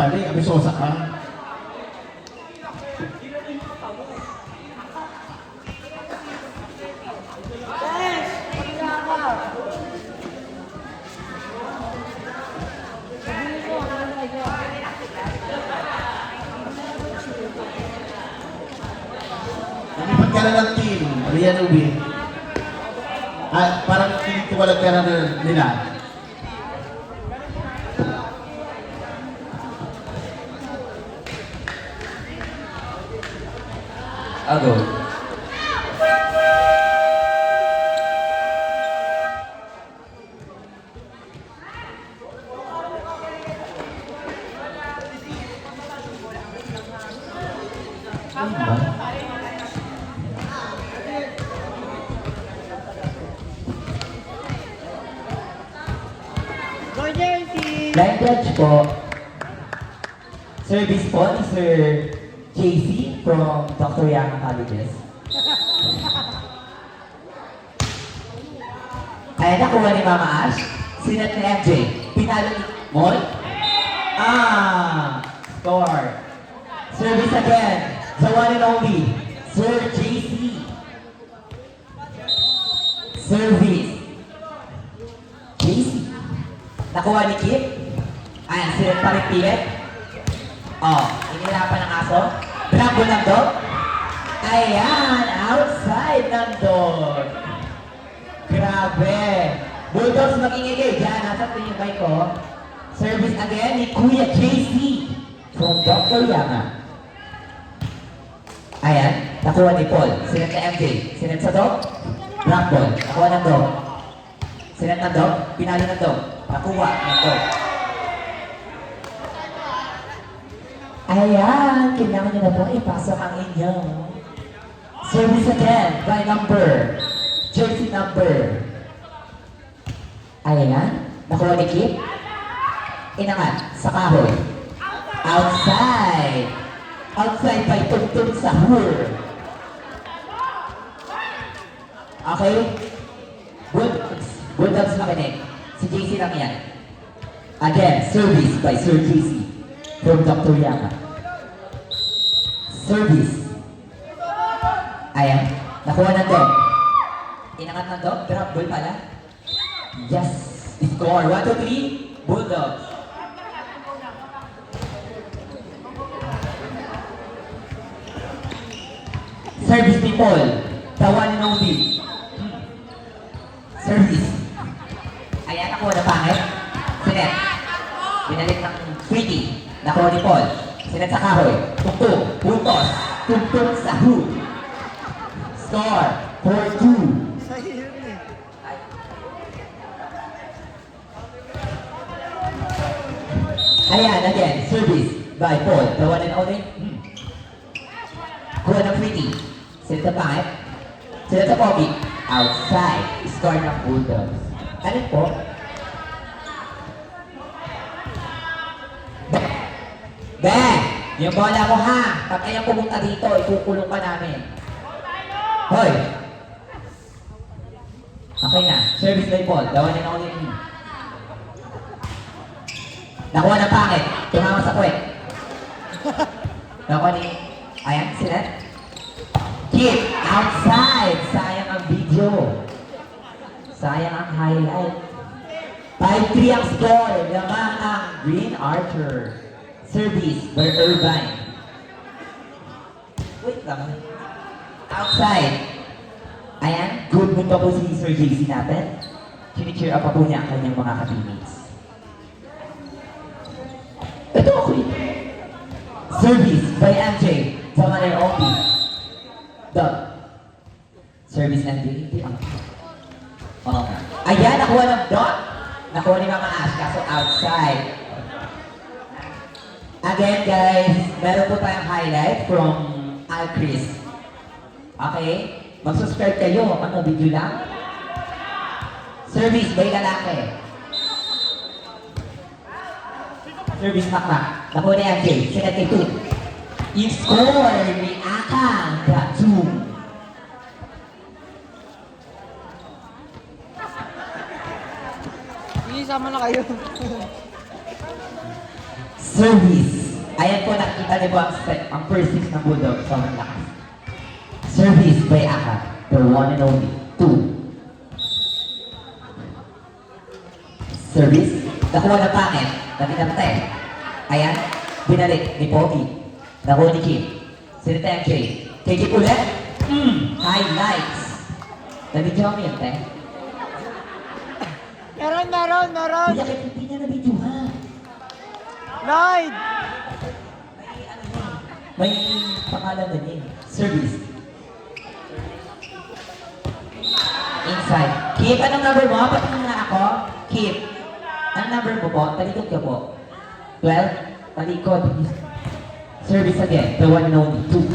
Dali, abisosa ka. Lumipat ka na ng team, Rian Ubi. At parang tinitiwalag ka na nila. Ago. Line judge po. Service po ni Sir JC from Dr. Yang Colleges. Ayan, nakuha ni Mama Ash. Sinet ni MJ. Pinalo ni Mon. Score. Service again. The one and only. Sir JC. Service. JC. Nakuha ni Kip. Ayan, sinet pa rin pilit. Inirapan ng aso. Drop ng dog. Ayan, outside ng dog. Grabe. Bulldogs mag-ingigay dyan. Nasa ito yung bike ko. Service again ni Kuya JC from Dr. Yama. Ayan, nakuha ni Paul. Sinet na MJ. Sinet sa dog. Drop ball. Nakuha ng dog. Sinet ng dog. Pinalo ng dog. Nakuha ng dog. Ayan, kailangan nyo na po ipasok ang inyong service again by number, jersey number. Ayan, nakuha ni Kip. Inangat, sa kahoy. Outside. Outside by tugtog sa hur. Okay? Bulldogs makinig. Si JC lang yan. Again, service by Sir JC. From Dr. Yama. Service. Ayan. Nakuha ng dog. Inangat ng dog. Drop ball pala. Yes. Score. 1, 2, 3. Bulldogs. Service ni Paul. The one and only. Service. Ayan. Nakuha na pangit. Sinet. Binalik ng pretty. Nakuha ni Paul. Sinet sa kahoy. Tugtog. Puntos. Tugtog sa hood. Score. 4-2. Ayan, again. Service by Paul. The one and only. Kuha ng pretty. Sinet sa pangit. Sinet sa pogi. Outside. Score ng Bulldogs. Alin po? Ben! Yung bola mo ha! Pag kaya pumunta dito, ikukulong ka namin. Hoy! Okay na. Service by Paul. The one and only. Nakuha ng pangit. Tumama sa puwet. Nakuha ni... Ayan, sinet. Keep outside. Sayang ang video. Sayang ang highlight. 5-3 ang score. Lamang ang Green Archer. Service by Irvine. Wait lang. Outside. Ayan, good mood pa po si Sir JC natin. Chini-cheer up pa po niya ang kanyang mga ka-teammates. Ito ako ito. Service by MJ. Sama na yung only. Dog. Service MJ. Hindi ang... Oo nga. Ayan, nakuha ng dot. Nakuha ni Mama Ash, kaso outside. Again guys, meron po tayong highlight from Alcris. Okay? Mag-subscribe kayo. Ano, video lang? Service by lalaki. Service makmak. Nakuha ni MJ. Sinet kay 2. Yung score ni Akang Gatum. Sige, sama na kayo. Service. Ayan po, nakikita niyo po ang first six ng Bulldog. Sobrang lakas. Service by Aka. The one and only. 2. Service. Nakuha na pangit. Natinarte. Ayan. Binalik ni Pogi. Nakuha ni Kim. Sinita yung Jay. Kay Kim ulit. Highlights. Nabidyo mo yun, te? Meron. Hindi niya nabidyo, ha? Lloyd! May pangalan na niya. Service. Inside. Keep, anong number mo? Patingin na ako. Keep. Anong number mo po? Talikod ka po. 12? Talikod. Service again. The one and only. 2.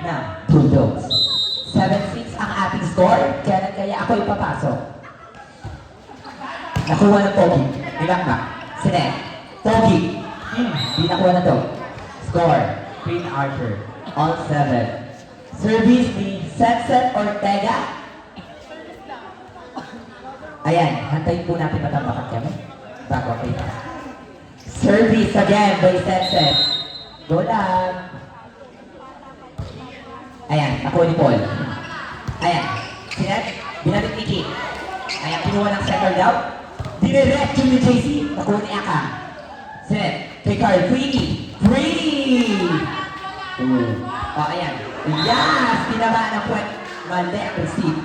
Now, Bulldogs. 7-6 ang ating score. Kaya ako ipapasok. Nakuha ng Pogi. Ilang ba? Sinek. Pogi. Di nakuha na to. Score. Queen Archer. All 7. Service ni Setset Ortega. Ayan, hantayin po natin matampakan kami. Bago kayo pa. Service again by Setset. Go lang. Ayan, nakuha ni Paul. Ayan, sinet. Binalik ni Kim. Ayan, kinuha ng settle down. Dinirect ni JC. Nakuha ni Aka. Sinet. Kay Carl. Free! Oh, ayan. Yes! Tinama ng puwet. Mali ang receive.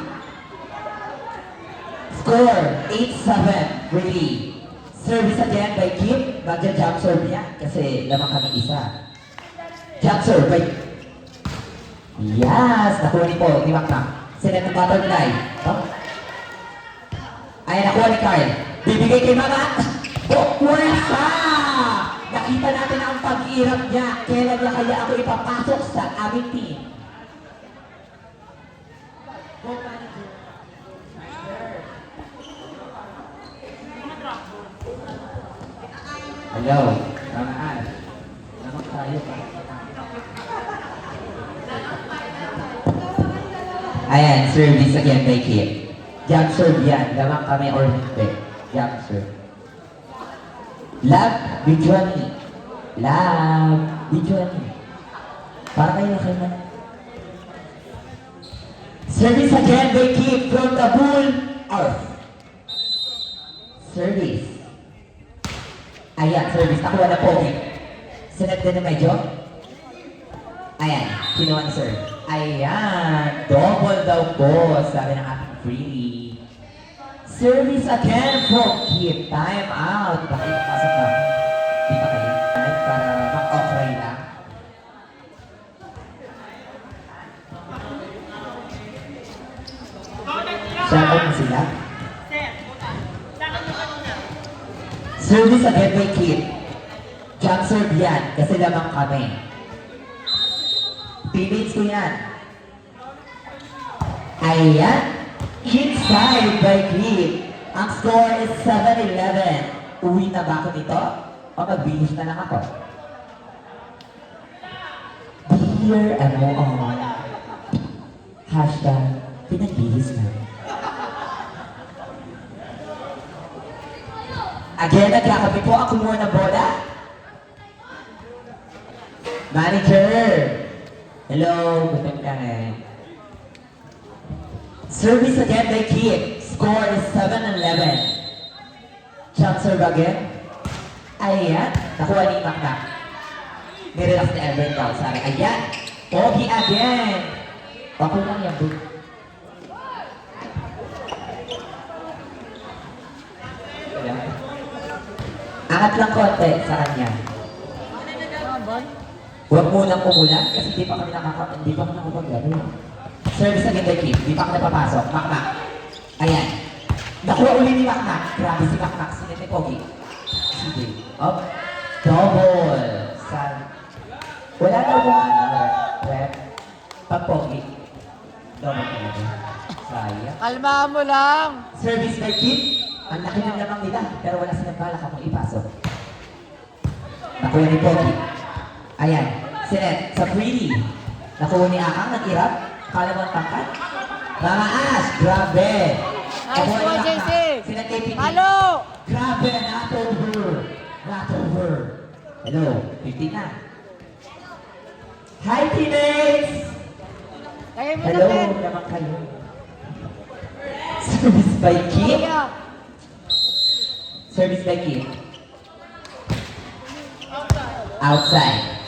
Score, 8-7. Really. Service again by Kim. Magja-jump serve niya kasi lamang kami isa. Jump serve by... Yes! Nakuha ni Paul. Timaktak. Sinet ng butterfly. Oh. Ayan, nakuha ni Carl. Bibigay kay Mama. Pwersa! Nakita natin ang pag-iirap niya. Kailan niya kaya ako ipapasok sa aming team? Go, manager. Hello. Tamaan. Namak tayo pa. Ayan, service again by Kim. Jump serve yan. Lamang kami or hindi. Jump serve. Love, Johnny. Love, Johnny. Para kayo na. Service again by Kim from the Bull Earth. Service. Ayan, service. Nakuha na Pogi. Sinet din na medyo. Ayan, kinuha ni Sir. Ayan, double daw po. Sabi ng ating freebie. Service again from Kim. Time out. Bakit pasok na? Di pa kayo? Para mag-off-ray lang. Shoutout na sila. Service again by Kim. Jump serve yan. Kasi lamang kami. Teammates ko yan. Ayan. Inside by Kim. Ang score is 7-11. Uwi na ba ako dito? O magbihis na lang ako? Dear, ano, hashtag, pinagbihis na. Again, nagkakabi po ako muna ng bola. Manager! Hello, gutom ka na. Service again by Kim. Score is 7-11. Jump serve again. Ayan. Nakuha ni Maknak. Nirelax ni Everett daw. Sabi, ayan. Pogi again. Bako lang yan, bro. Angat lang konti sa kanya. Huwag munang umulan kasi hindi pa kami nakapag-laro. Service again by Kim. Hindi pa kami napapasok. Maknak. Ayan. Nakuha uli ni Maknak. Grabe si Maknak. Sinit ni Pogi. Sige. Up. Double. Wala daw kung ano. Rep. Pag Pogi. Double talaga. Sayang. Kalmahan mo lang. Service by Kim. Ang laki ng lamang nila. Pero wala silang balak akong ipasok. Nakuha ni Pogi. Ayan. Sinet. Sa freebie. Nakuha ni Akang. Nag-irap. Kala mo ang tangkat. Mga Ash. Grabe. Nice one, JC. Sinet kay Piti. Halo! Grabe. Not over. Not over. Hello, 50 na. Hi, teammates! Kaya mo na, Hello Ben. naman kayo. Service by Kim. Kaya. Service by Kim. Outside.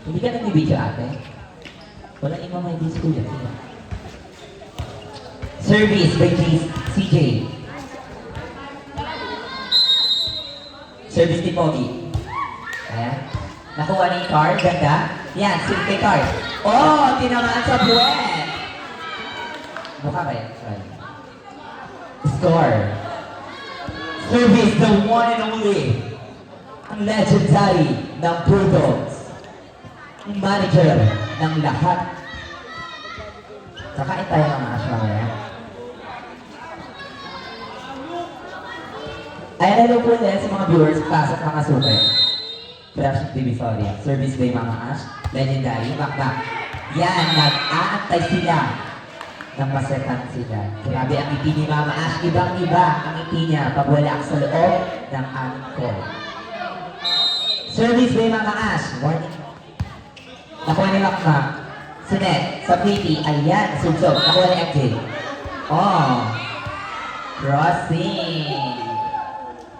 Hindi ka nagbibideo ate? Walang imam may disco yan. Service by CJ. Service ni Pogi. Ayan. Nakuha ni card. Ganda. Yan, silk kay card. Oh, tinamaan sa puwet. Mukha ba yan? Sorry. Score. Service, the one and only. Ang legendary ng Bulldogs. Ang manager ng lahat. Kakain tayo ng mga asya ngayon. Ayan, hello po din sa mga viewers, pasok mga super. Production TV, sorry. Service by Mama Ash, legendary, bakbak. Yan, nag-aantay sila nang masetan sila. Grabe ang ngiti ni Mama Ash, ibang-iba ang ngiti niya pag wala sa loob ng aming call. Service by Mama Ash, warning. Nakuha ni Makmak. Sinet, sa pretty, ayan, subsob. Nakuha ni MJ. Oh, crossing.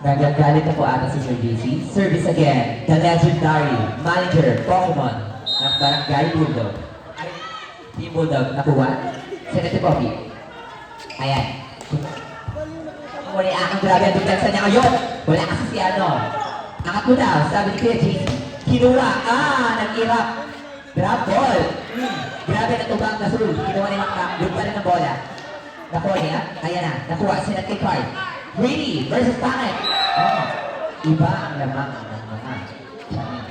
Nagagalit ako ata si Sir JC. Service again, the legendary manager, Pokemon, ng Barangay Bulldog. Ay, Team Bulldog, nakuha. Sinet ni Poppy. Ayan. Wala ang grabe ang depensa niya ngayon. Wala kasi si ano. Angat mo daw, sabi ni Kuya JC. Kinuha, nag-irap. Grab ball. Grabe na tubang na sul. Kinuha ni Makmak. Doon pa rin ang bola. Nakuha niya. Ayan na. Nakuha. Sinet kay Card. Greedy versus Pangit. Oh, iba ang lamang ng mga tiyanin.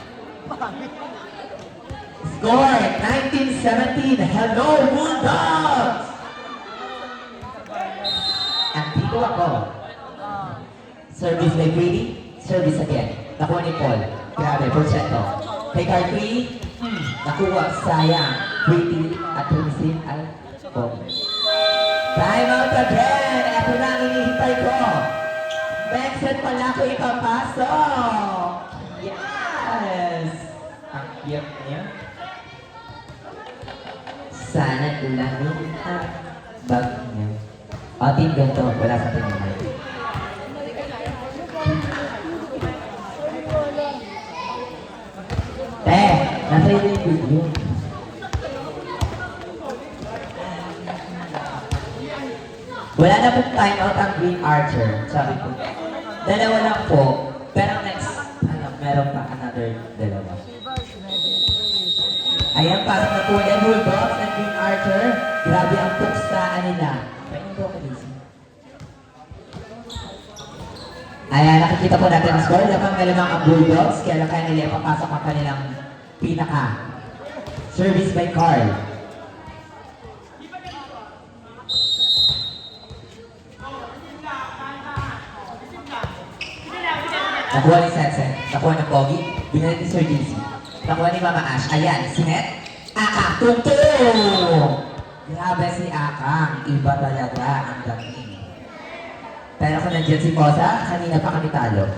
Score, 19-17. Hello, Bulldogs! Andito ako. Service by Greedy. Service again. Nakuha ni Paul. Grabe, porsyento. Kay Card 3. Nakuha, sayang. Greedy at receive ay Paul. Time out again! Ito na ang hinihintay ko. Next set pala ko ipapasok. Yes! Ang cute niya. Sana ulamin ang bag niya. O, team ganito. Wala sa atin yung mic. Nasa iyo yung video. Wala na pong time out ang Green Archer, sabi ko. Dalawa lang po, pero next, meron pa another dalawa. Ayan, parang nakuha Bulldogs and Green Archer. Grabe ang puksaan nila. Painom ko kasi. Ayan, nakikita po natin ang score. Lamang ang Bulldogs, kaya lang kaya nila ipapasok ang kanilang pinaka. Service by Carl. Nakuha ni Sensen, nakuha ng Pogi, binalik ni Sir DC. Nakuha ni Mama Ash, ayan, sinet, Akang, tungtong! Grabe si Akang, iba talaga ang dating. Pero kung nandiyan si Posa, kanina pa kami talo.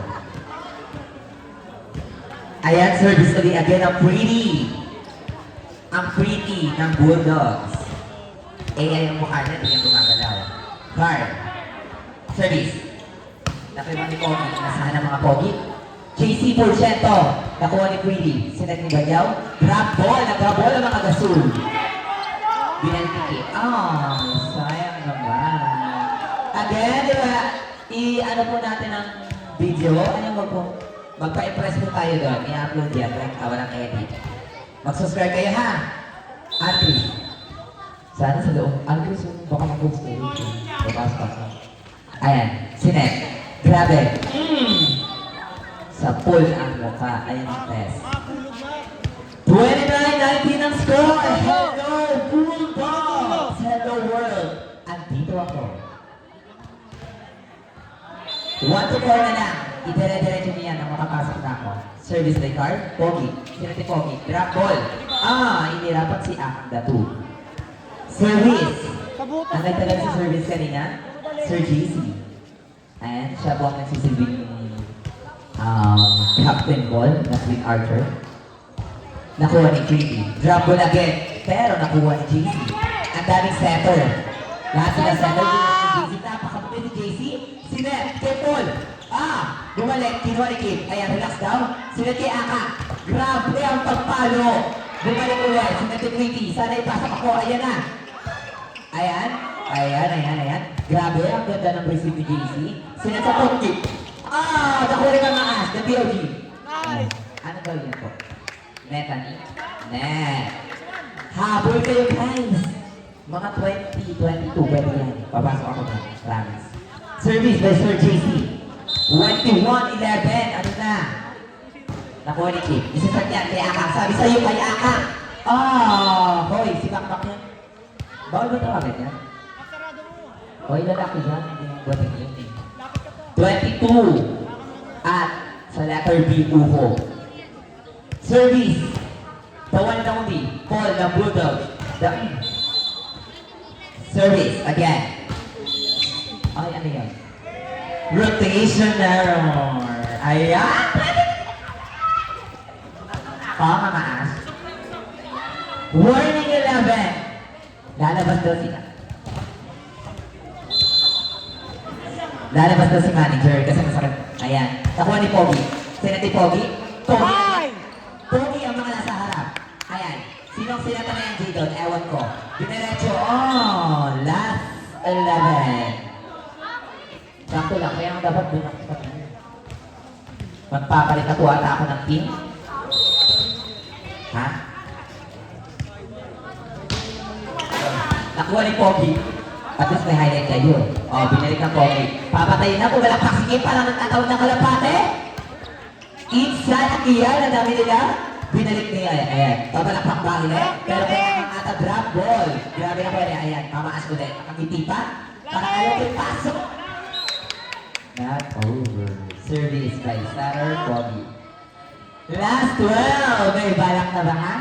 Ayan, service ulit again ang Pretty. Ang Pretty ng Bulldogs. Ayan yung mukha niya, hindi niya gumagalaw. Card. Service. Nakuha ni Pogi, nasahan ang mga Pogi. JC Porcento, nakuha ni Pretty. Sinet ni Banyaw. Grab ball, nag-grab ball ang mga gasol. Binantiki. Sayang naman. Again, di ba, i-ano po natin ang video. Ano magpa-impress po tayo doon. I-upload yan, like, walang edit. Mag-subscribe kayo ha. Andres. Sana sa loob. Andres, baka mag-post kayo. Bukas pa. Ayan, sinet. Grabe. Sa pool ang mukha. Ayan ang test. 29-19 ang score. Hello, Bulldogs. Hello, world. Andito ako. 1-4 na lang. Idere-diretso niya na makapasok na ako. Service by card. Pogi. Sinati Pogi. Drop ball. Inirapat si Akda 2. Service. Ang nagtagal sa service kanina, Sir JC. And siya po ang nagsisilbing captain ball na Twin Archer. Nakuha ni Creepy. Drop ball again. Pero nakuha ni JC. Ang daming setter. Lahat sila setter. JC. Napakabuti ni JC. Sinet. Kay Paul. Bumalik. Kinuha ni Kim. Ayan, relax daw. Sinet kay Aka. Grabe ang pagpalo. Bumalik ulit. Sinet kay Creepy. Sana ipasok ako. Ayan na. Ayan. Grabe, ang ganda ng receive ni JC. Sinet sa Pongki. Nakuha rin ang maas. The POG. Ano daw yun po? Netani. Net. Habol kayo guys. Mga 20, 22, pwede yan. Papasok ako na. Promise. Service by Sir JC. 21-11. Ano na? Nakuha ni Kim. Isasagyan kay Aka. Sabi sa'yo kay Aka. Hoy, si Bakbak yan. Bawal ba tawagin yan? Hoy, lalaki yan. Hindi yung buwating yun eh. 22. At sa letter B, Uho. Service. The one and only. Paul, the Bulldog. Service. Again. Ay, ano yan? Rotation error. Ayan. Mamaas. Warning 11. Lalabas daw sila. Lalabas daw si manager kasi masakit. Ayan. Nakuha ni Pogi. Sino ni Pogi? Pogi ang mga nasa harap. Ayan. Sinong sinata na yung G doon? Ewan ko. Dinerecho. Last 11. Sakto lang. Kaya ang dapat doon ako sa kanya. Magpapalit ako ata ako ng team. Ha? Nakuha ni Pogi. At least may highlight kayo. Binalik ng Pogi. Papatayin na po. Walang paksingin. Parang nagtatawag ng kalapate. Inside ang iyan. Ang dami nila. Binalik niya. Ayan. Pabalakpak ba nila? Pero kaya ang ata drop ball. Grabe na pwede. Ayan. Pamaas ko din. Nakangiti pa. Parang ayaw ko pasok. Not over. Service by Sarah Pogi. Last 12. May balak na ba ha?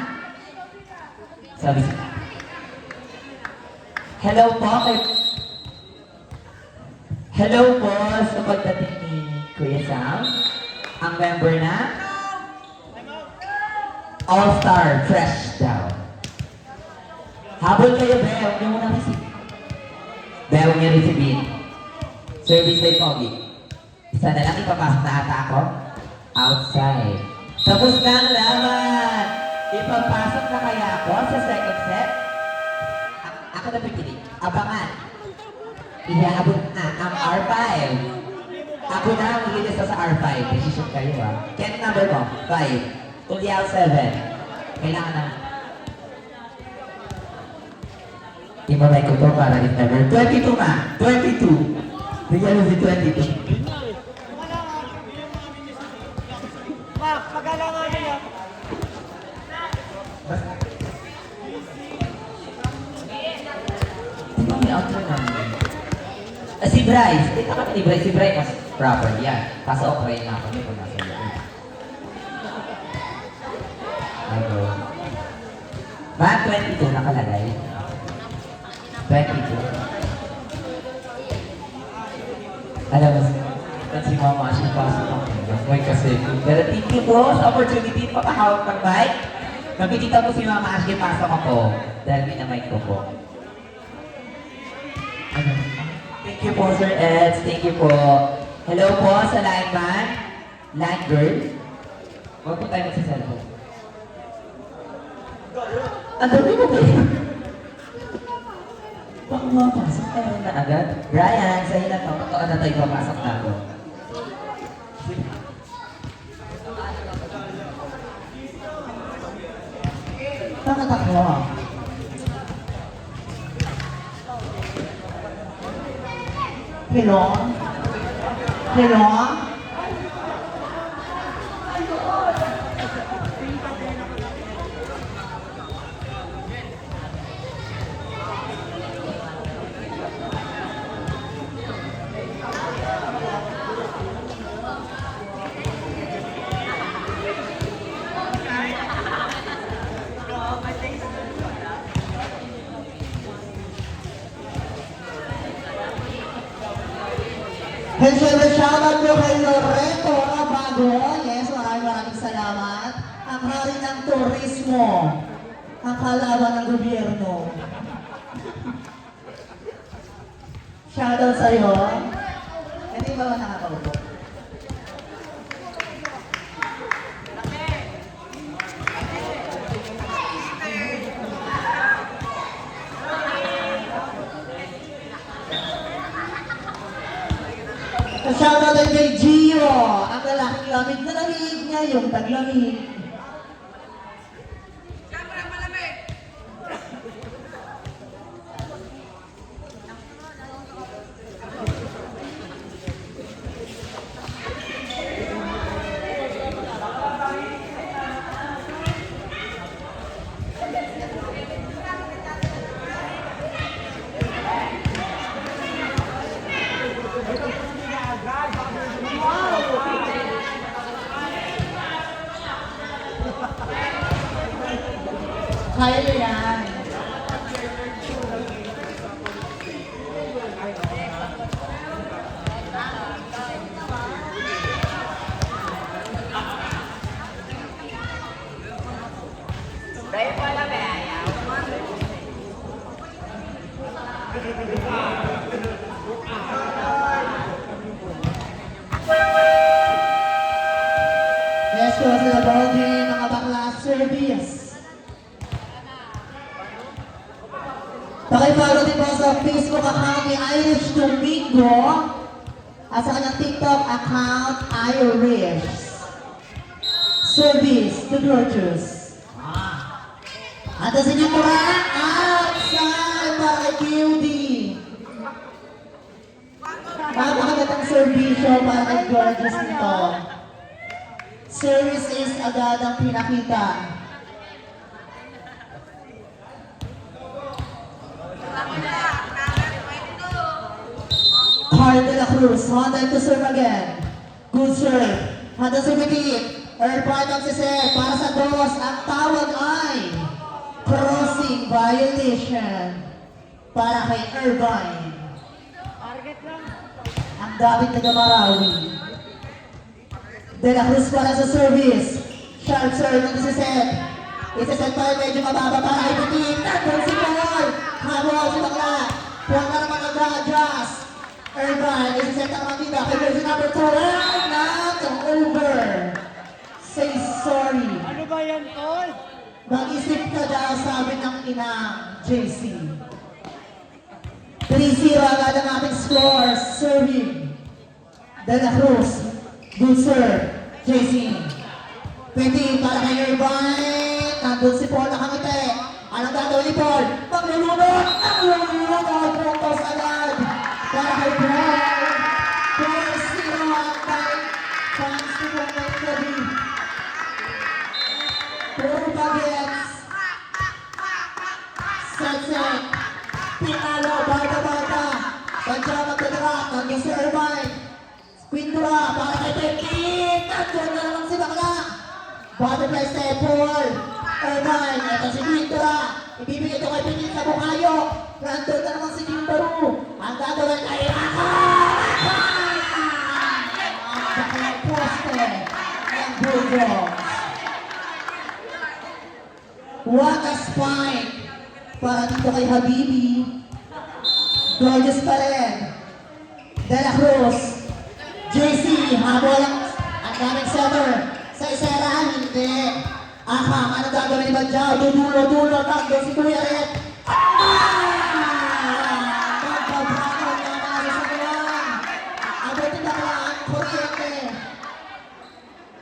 Sabi siya. Hello po Hello po sa pagdating ni Kuya Sam. Ang member na All-Star Fresh daw. Habol kayo, Be. Huwag niyo muna receive. Be, huwag niyo receive. Service by Pogi. Isa na lang ipapasok na ata ako. Outside. Tapos na ang laman. Ipapasok na kaya ako sa second set. Ako na pipili. Abangan. Iaabot na ang R5. Ako na ang lilis sa R5. Decision kayo ha. Kaya number mo? 5. Tuliao 7. Kailangan na. Imalay ko to para if never. 22 ma. 22. Bigyan mo si 22. Magalangan nila. Si Bryce, kita kami ni Bryce. Si Bryce mas proper yan. Kaso okay na ako niyo kung nasa loob. Ano? Bag 22 nakalagay. 22. Alam mo, si Mama siya pasok ako. May kasi. Pero thank you po sa opportunity pakahawak ng mic. Nakikita po si Mama Ashley pasok ako. Dahil minamic ko po. Ano? Thank you po, Sir Eds. Thank you po. Hello po sa line man. Line girl. Huwag po tayo magsa-cellphone. Ang dami mo ba yun? Baka mapasok tayo na agad. Brian, sa'yo na to. Totoo na tayo papasok na ako. Bakit ako? Hello? Hello? And syempre, shoutout nyo kay Loreto Abad Santiago. Yes, maraming salamat. Ang hari ng turismo. Ang kalaban ng gobyerno. Shoutout sa'yo. Hindi ba ba nakakaupo? Shoutout din kay Gio. Ang lalaking lamig na lamig niya, yung taglamig. Kaya nyo yan. Let's go to the ball game, mga bakla service. Pakipollow din po sa Facebook account ni Irish Domingo at sa kanyang TikTok account, Irish Service to Gorgeous. At sa inyong mura, outside para kay QD. Napakagandang servisyo para kay Gorgeous nito. Service is agad ang pinakita. Carl de la Cruz, Honda to serve again. Good serve. Honda si Petit. Airport ang sisir. Para sa dos, ang tawag ay crossing violation. Para kay Irvine. Ang David Tagamarawi. De la Cruz para sa service. Sharp serve ng sisir. Isiset pa rin medyo mababa para kay Petit. Nandun si Paul. Habol si Bakla. Huwag na naman nag-adjust. Irvine, isiset ang matida kay version number 2. Over. Say sorry. Ano ba yan, Tol? Mag-isip ka daw, sabi ng inang JC. 3-0 agad ang ating score. Serving. De la Cruz. Good serve. JC. 20 para kay Irvine. Nandun si Paul nakangiti. Anong gagawin ni Paul? Maglulunod! Maglulunod! Puntos agad. Para kay Brian. 4-0 ang time. Chance to go by Cody. Puro bagets. Set. Pinalo. Bata. Tansya magdadrak. Nandun si Irvine. Pintura. Para kay Petit. Nandun na naman si Bakla. Butterfly step. Paul. Irvine. Ito si Pintura. Ibibigay ito kay Petit sa bukayo. Nandun na naman si Kimbaru. Ang gagawin ay Raka! Ang baklang poste ng Bulldogs. What a spike para dito kay Habibi. Gorgeous pa rin. De la Cruz. JC, habol ang daming setter. Sa isera, hindi. Aham, ano gagawin ni Badjao? Dulo, takbo si Kuya Red. Magpapakot na mali sa buwan. Abot yung baklaan, kuryente.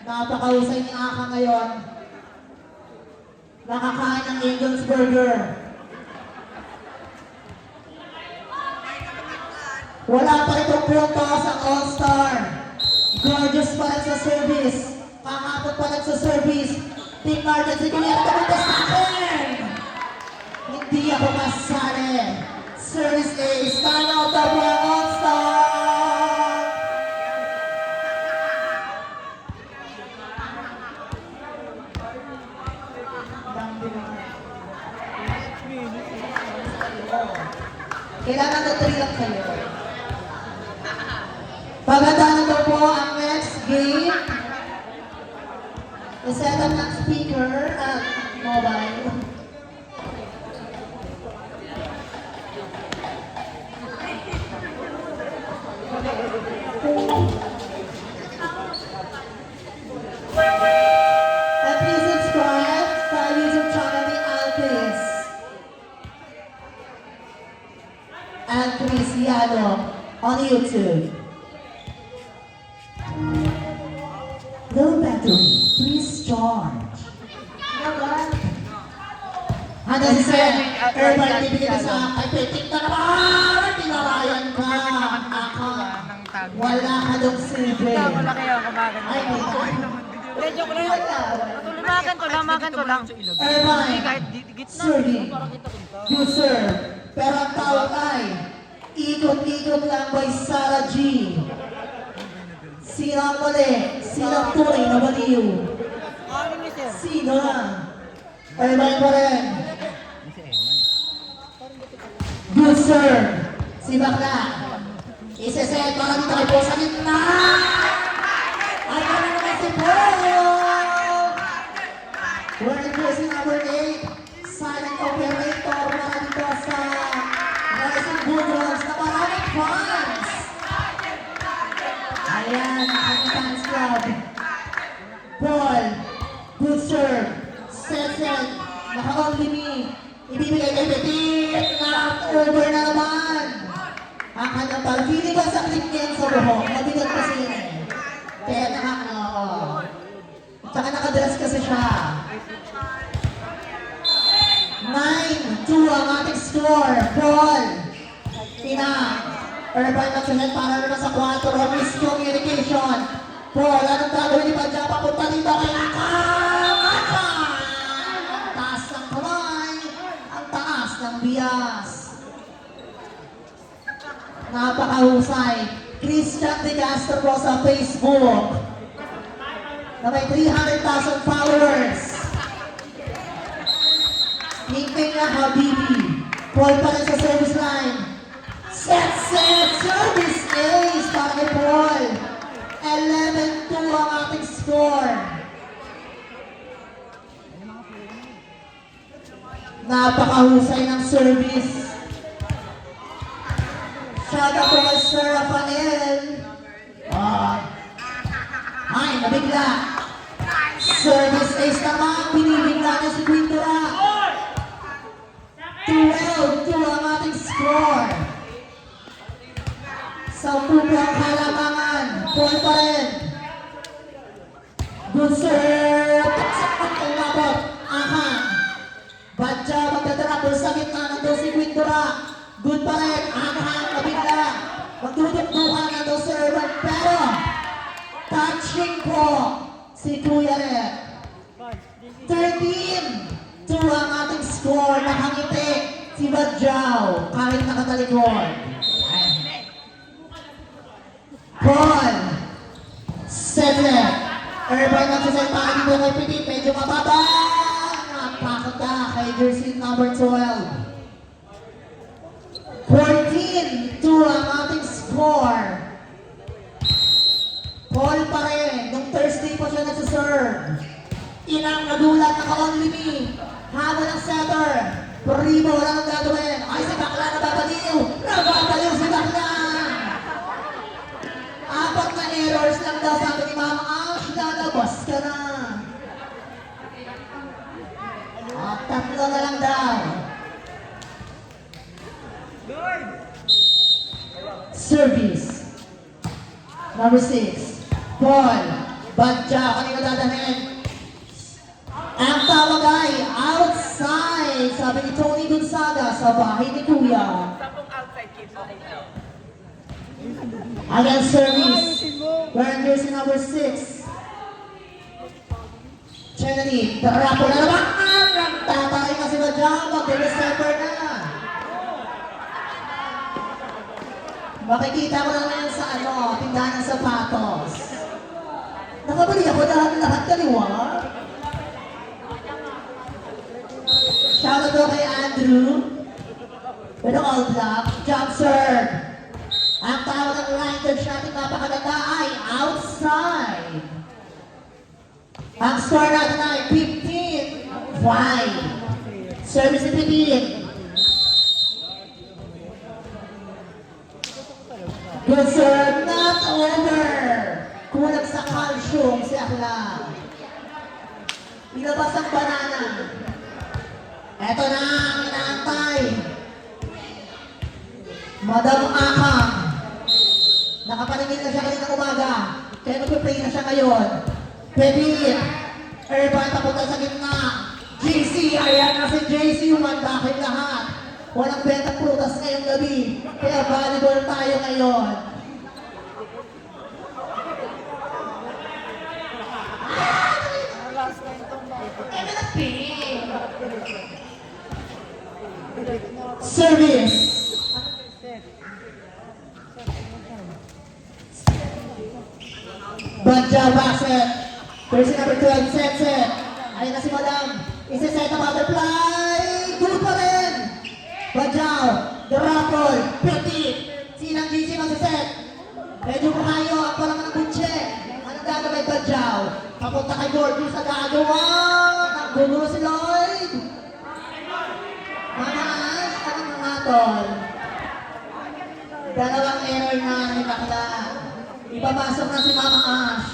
Napakahusay ni Aka ngayon. Nakakain ng Eagles Burger. Wala pa rin puntos ang All-Star. Gorgeous pa rin sa service. Kakapot pa rin sa service. Team Martin, sige niya ito punta sa akin. Hindi ako masali. Service ace. Time out na po ang All-Star. Kailangan na 3 lang kayo. Pagandaan na po ang next game. I-set up ng speaker at mobile. And please subscribe sa YouTube channel ni Alchris. Alchris Yano on YouTube. Low battery, please charge. Handa si Sir, Urban bibigyan sa kay Peting na naman! Tinarayan ka! Ako, wala ka dong silbi. Wala kayo kumagan. Ay, Medyo ko lang. Lumakan to lang. Urban, Kahit gitna. serving, good sir. Pero ang tawag ay, ikot-ikot lang by Sarah G. Sino ang mali? Sino ang tunay na baliw? Ano ni sir? Sino na? Urban pa rin. Good sir. Si Bakla. Iseset para dito kay Paul sa gitna. Ay, ano naman si Paul? We're jersey number 8. Silent operator para dito sa Rising Bulldogs na maraming fans. Ayan, ang fans club. Paul. Good serve. Set. Naka-only me. Ibibigay kay Petit. Over na naman. Ang kanyang ball. Feeling ko sa clip niya sa buhok. Mabigat kasi yun eh. Kaya tsaka nakadress kasi siya. 9-2 ang ating score. Paul. Tina. Urban National para naman sa 4. Miscommunication. Paul, anong gagawin ni Padja? Papunta dito kay Aka! Ang taas ng kamay. Ang taas ng bias. Napakahusay. Christian De Castro po sa Facebook na may 300,000 followers. Nickname niya Habibi. Paul pa rin sa service line. Set! Service ace para kay Paul. 11-2 ang ating score. Napakahusay ng service. Shout out to kay Sir Rafael. Ay, nabigla. Service ace naman. Binibigla na si Quintura. 12-2 ang ating score. Sa pupo ang halamangan. Paul pa rin. Good sir. Pagsakot ang labot. Aha. Badja magdadrapol sa gitna ng doon si Quintura. Good pa rin. Aha. Nabigla. Magdudukdukan na doon si Urban. Pero touching po si Kuya Red. 13-2 ang ating score. Nakangiti si Badjaw. Kahit nakatalikod. Paul. Settle. Urban nagsasal para dito kay Petit. Medyo mababa. Napakagda kay jersey number 12. 14-2 ang ating score. Paul pa rin. Nung Thursday pa siya nagsaserve. Inang nagulat, naka-only me. Habol ang setter. Primo, wala nang gagawin. Ay, si Bakla nababaliw. Nababaliw si Bakla. 4 na errors lang daw sabi ni Mama Ash. Lalabas ka na. 3 na lang daw. Service. Number 6. Paul. Badja. Kanina dadahin. Ang tawag ay outside. Sabi ni Tony Gonzaga sa bahay ni Kuya. Again, service. Wearing jersey number 6. Chenany. Tarapo na naman. Nagtatay na si Badja. Mag-December na. Makikita ko na ngayon sa tindahan ng sapatos. Nakabali ako lahat kaliwa. Shoutout daw kay Andrew. With the all black. Jump serve. Ang tawag ng line touch natin napakaganda ay outside. Ang score natin ay 15-5. Service ni Pitin. Good serve, not over. Kulang sa calcium si Akla. Ilabas ang banana. Eto na ang inaantay. Madam Akang. Nakapaningin na siya kanina umaga. Kaya magpipray na siya ngayon. Pepit. Urban papunta sa gitna. JC. Ayan na si JC. Umanda kayo lahat. Walang bentang prutas ngayong gabi. Kaya volleyball tayo ngayon. Service. Badja Bassett. Person number 12, set. Ayun na si Madam. Isa-set ang butterfly. Good pa rin. Badjaw. The Raffle. Petit. Sinang GC magsiset. Medyo makayo. Ang parang ng butche. Anong gagawin Badjaw? Papunta kay Gorgeous sa gagawa. Naggugulo si Lloyd. Mama Ash. Anong mga tol? Dalawang error na ni Bakla. Ipapasok na si Mama Ash.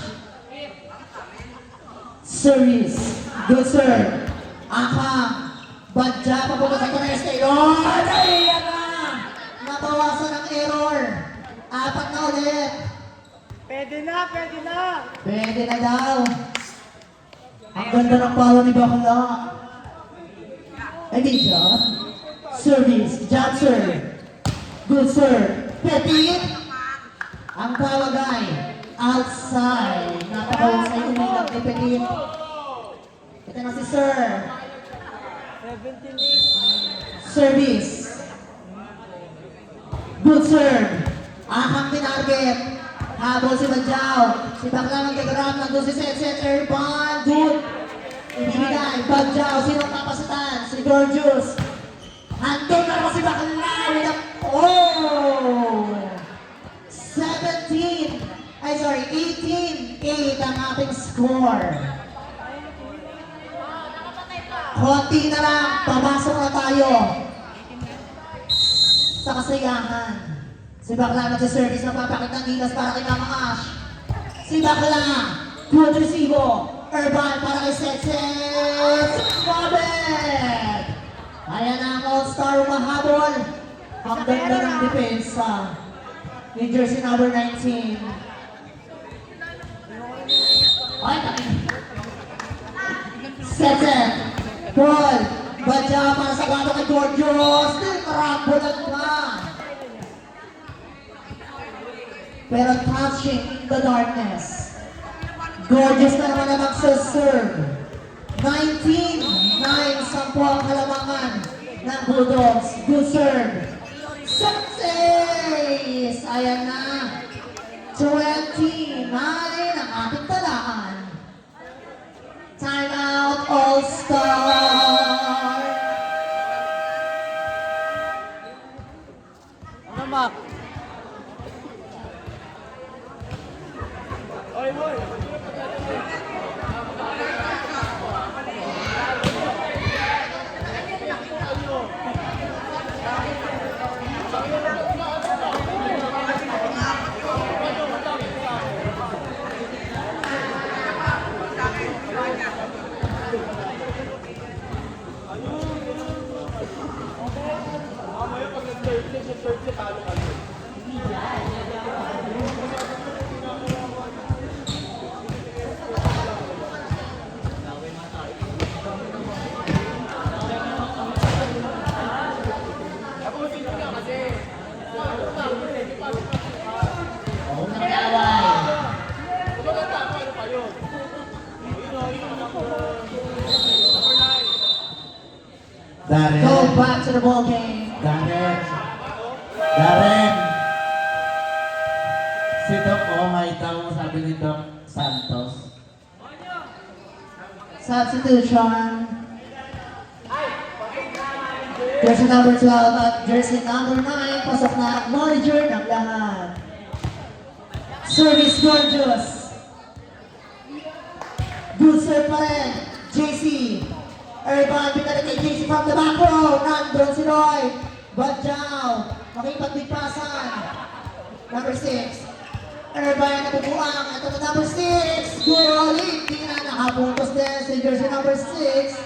Service. Good serve. Akang. Badja. Papunta sa Torres Taylor. Ayan na. Nabawasan ang error. 4 na ulit. Pwede na, pwede na. Pwede na daw. Ang ganda ng palo ni Bakla. Ay, di siya. Service. Jump serve. Good serve. Petit. Ang tawag ay outside. Napakahusay umilag ni Petit. Ito na si Sir. 17 years. Service. Good serve. Akang tinarget. Habol si Badjaw. Si Bakla nag-grab. Nandun si Set. Urban. Good. Ibibigay. Badjaw. Sinong papasitan? Si Gorgeous. Handon na naman si Bakla. Oh! 18-8 ang ating score. Konti na lang, papasok na tayo sa kasayahan. Si Bakla nagsiservice na papakit ng gilas para kay Mama Ash. Si Bakla, good resibo. Urban para kay Set. Robert! Ayan na ang all-star mahabol. Ang ganda ng depensa. New jersey number 19. Ay, Set. Paul. Badja para sa gato kay Gorgeous. Karambulan pa. Pero touching in the darkness. Gorgeous na naman ang magsaserve. 19-9 sampo ang kalamangan ng Bulldogs. Good serve. Success! Ayan na. 29 ang ating talaan. Time out, All-Star! Ano, Mac? Oy, boy. Darren. Go back to the ball game. Darren. Si Doc, hi daw, sabi ni Doc Santos. Substitution. Jersey number 12 at jersey number 9. Pasok na manager ng lahat. Service Gorgeous. Good serve pa rin. JC. Irvine, pinalik kay JC from the back row. Nandun si Roy. Badjaw. Makipagdigpasan. Number 6. Irvine nabubuang. Ito na number 6. Goal. Hindi na nakapuntos din si jersey number 6.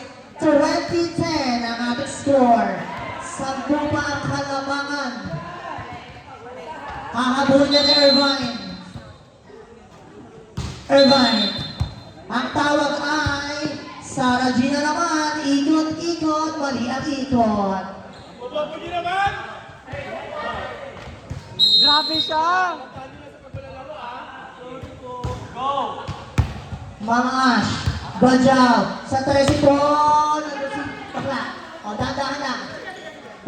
20-10 ang ating score. 10 pa ang kalamangan. Hahabol niya ni Irvine. Irvine. Ang tawag ay sa Regina naman. Ikot-ikot. Mali ang ikot. Grabe siya. Mga Ash. Badjaw. Sa 13 po. Nandun si Bakla. O, dahan-dahan lang.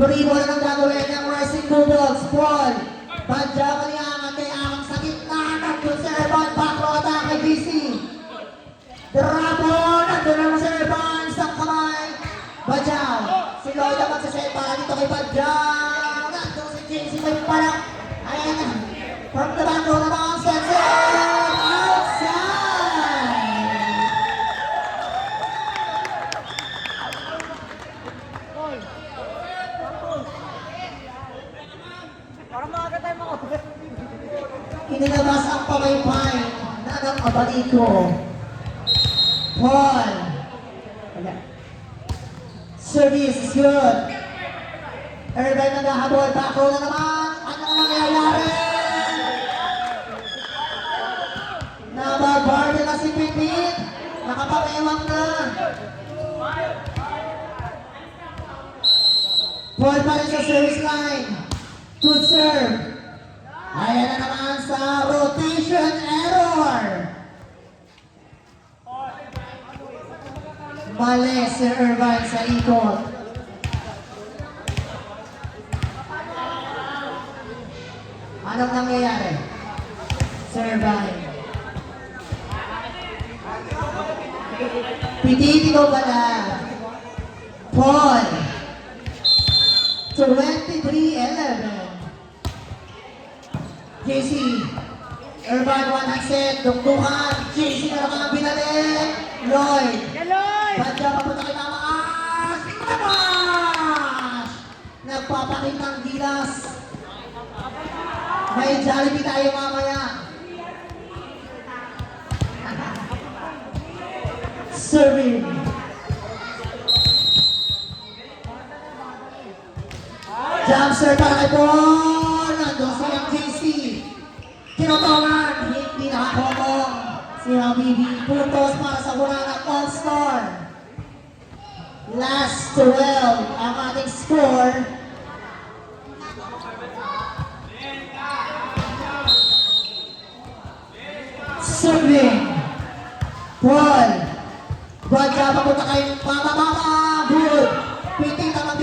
Puribo na ng gagawin ng Rising Bulldogs. Paul. Badjaw kaniyangan kay Akang sa gitna. Nandun si Irvine. Back row attack kay BC. Drapo. Nandun naman si Irvine. Isang kamay. Badjaw. Si Lloyd naman sa set para dito kay Badjaw. Nandun si JC. May parang. Ayan na. From the back row naman ang set. Outside. Parang maaga tayo mga Inilabas ang pamaypay na ng abaliko. Paul. Service is good. Irvine naghahabol. Back row na naman. Anong nangyayari? Nababarde na si Pipit. Nakapamewang na. Paul pa rin sa service line. Good serve. Ayan na naman sa rotation error. Mali si Irvine sa ikot. Anong nangyayari? Sir Irvine. Pititino ba na? Paul. 23-11. JC. Irvine one hand set. Dukdukan. JC na naman ang binalik. Lloyd. Galoy! Badya papunta kay Mama Ash. Tamash! Nagpapakita ang gilas. May Jollibee tayo mamaya. Serving. Jump serve para kay Paul. Nandun silang JC. Kinutongan. Hindi nakakomong. Si Habibi. Puntos para sa Huranang All-Star. Last 12 ang ating score. Serving. Paul. Badya papunta kay Mama. Good. Piting naman